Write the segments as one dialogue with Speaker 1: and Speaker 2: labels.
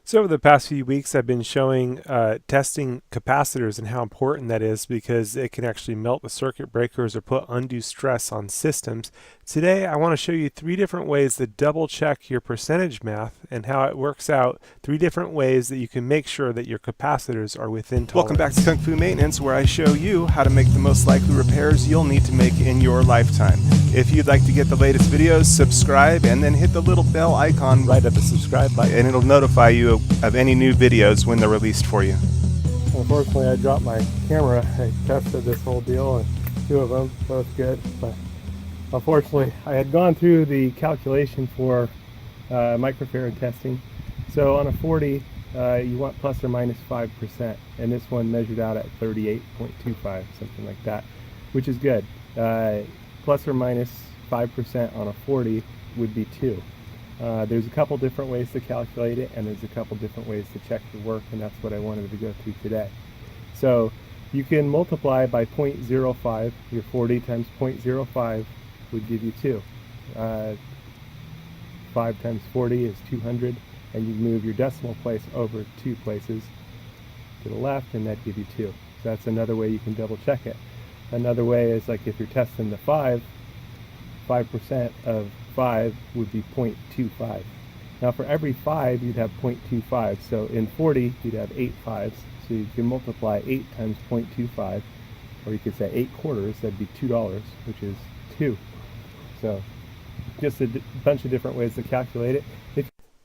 Speaker 1: So over the past few weeks, I've been showing testing capacitors and how important that is because it can actually melt the circuit breakers or put undue stress on systems. Today, I want to show you 3 different ways to double check your percentage math and how it works out. 3 different ways that you can make sure that your capacitors are within tolerance.
Speaker 2: Welcome back to Kung Fu Maintenance, where I show you how to make the most likely repairs you'll need to make in your lifetime. If you'd like to get the latest videos, subscribe and then hit the little bell icon
Speaker 1: Right at the subscribe button,
Speaker 2: and it'll notify you of any new videos when they're released for you.
Speaker 3: Unfortunately, I dropped my camera. I tested this whole deal and 2 of them, both good, but unfortunately I had gone through the calculation for microfarad testing. So on a 40 you want plus or minus 5%, and this one measured out at 38.25, something like that, which is good. Plus or minus 5% on a 40 would be 2. There's a couple different ways to calculate it, and there's a couple different ways to check the work, and that's what I wanted to go through today. So you can multiply by 0.05. Your 40 times 0.05 would give you 2. 5 times 40 is 200, and you move your decimal place over 2 places to the left, and that gives you 2. So that's another way you can double check it. Another way is, like, if you're testing the 5% of 5 would be 0.25. Now for every 5 you'd have 0.25, so in 40 you'd have 8 5s, so you can multiply 8 times 0.25, or you could say 8 quarters, that'd be $2, which is 2. So just a bunch of different ways to calculate it.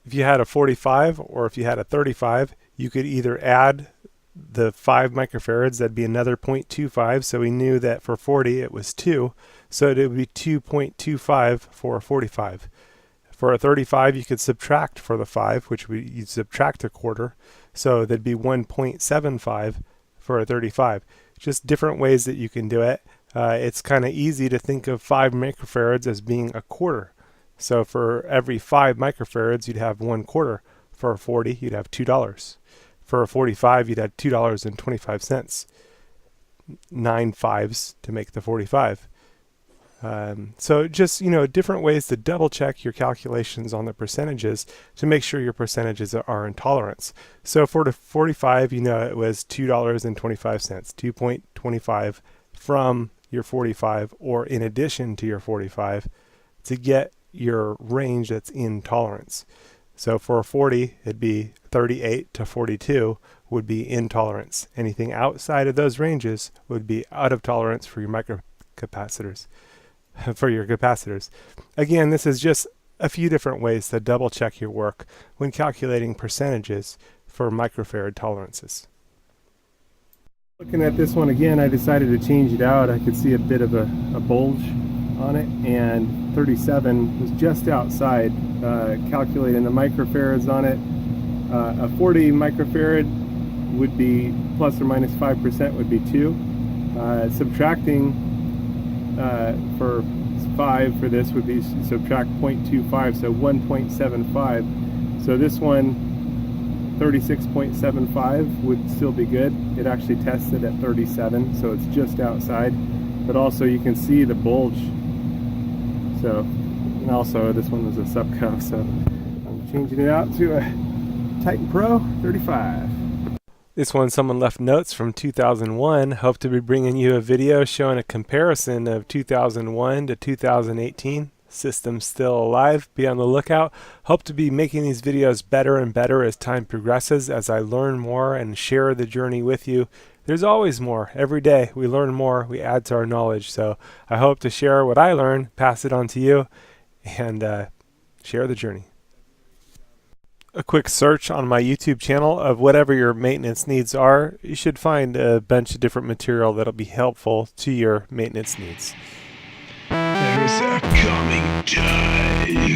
Speaker 1: if you had a 45 or if you had a 35, you could either add the 5 microfarads, that'd be another 0.25, so we knew that for 40 it was 2, so it would be 2.25 for a 45. For a 35 you could subtract for the 5, which you'd subtract a quarter, so that'd be 1.75 for a 35. Just different ways that you can do it. It's kind of easy to think of 5 microfarads as being a quarter. So for every 5 microfarads you'd have 1 quarter. For a 40 you'd have $2. For a 45 you'd have $2.25. 9 5s to make the 45. So just, different ways to double check your calculations on the percentages to make sure your percentages are in tolerance. So for the 45, it was $2.25, 2.25 from your 45 or in addition to your 45 to get your range that's in tolerance. So for a 40, it'd be 38 to 42 would be in tolerance. Anything outside of those ranges would be out of tolerance for your microcapacitors. For your capacitors. Again, this is just a few different ways to double check your work when calculating percentages for microfarad tolerances.
Speaker 3: Looking at this one again, I decided to change it out. I could see a bit of a bulge on it, and 37 was just outside. Calculating the microfarads on it, a 40 microfarad would be plus or minus 5% would be 2. Subtracting for 5 for this would be subtract 0.25, so 1.75. So this one, 36.75 would still be good. It actually tested at 37, so it's just outside. But also you can see the bulge. So, and also this one was a subcuff, so I'm changing it out to a Titan Pro 35.
Speaker 1: This one, someone left notes from 2001. Hope to be bringing you a video showing a comparison of 2001 to 2018. System's still alive. Be on the lookout. Hope to be making these videos better and better as time progresses, as I learn more and share the journey with you. There's always more. Every day we learn more, we add to our knowledge. So I hope to share what I learn, pass it on to you, and share the journey. A quick search on my YouTube channel of whatever your maintenance needs are, you should find a bunch of different material that'll be helpful to your maintenance needs.
Speaker 4: There's a coming time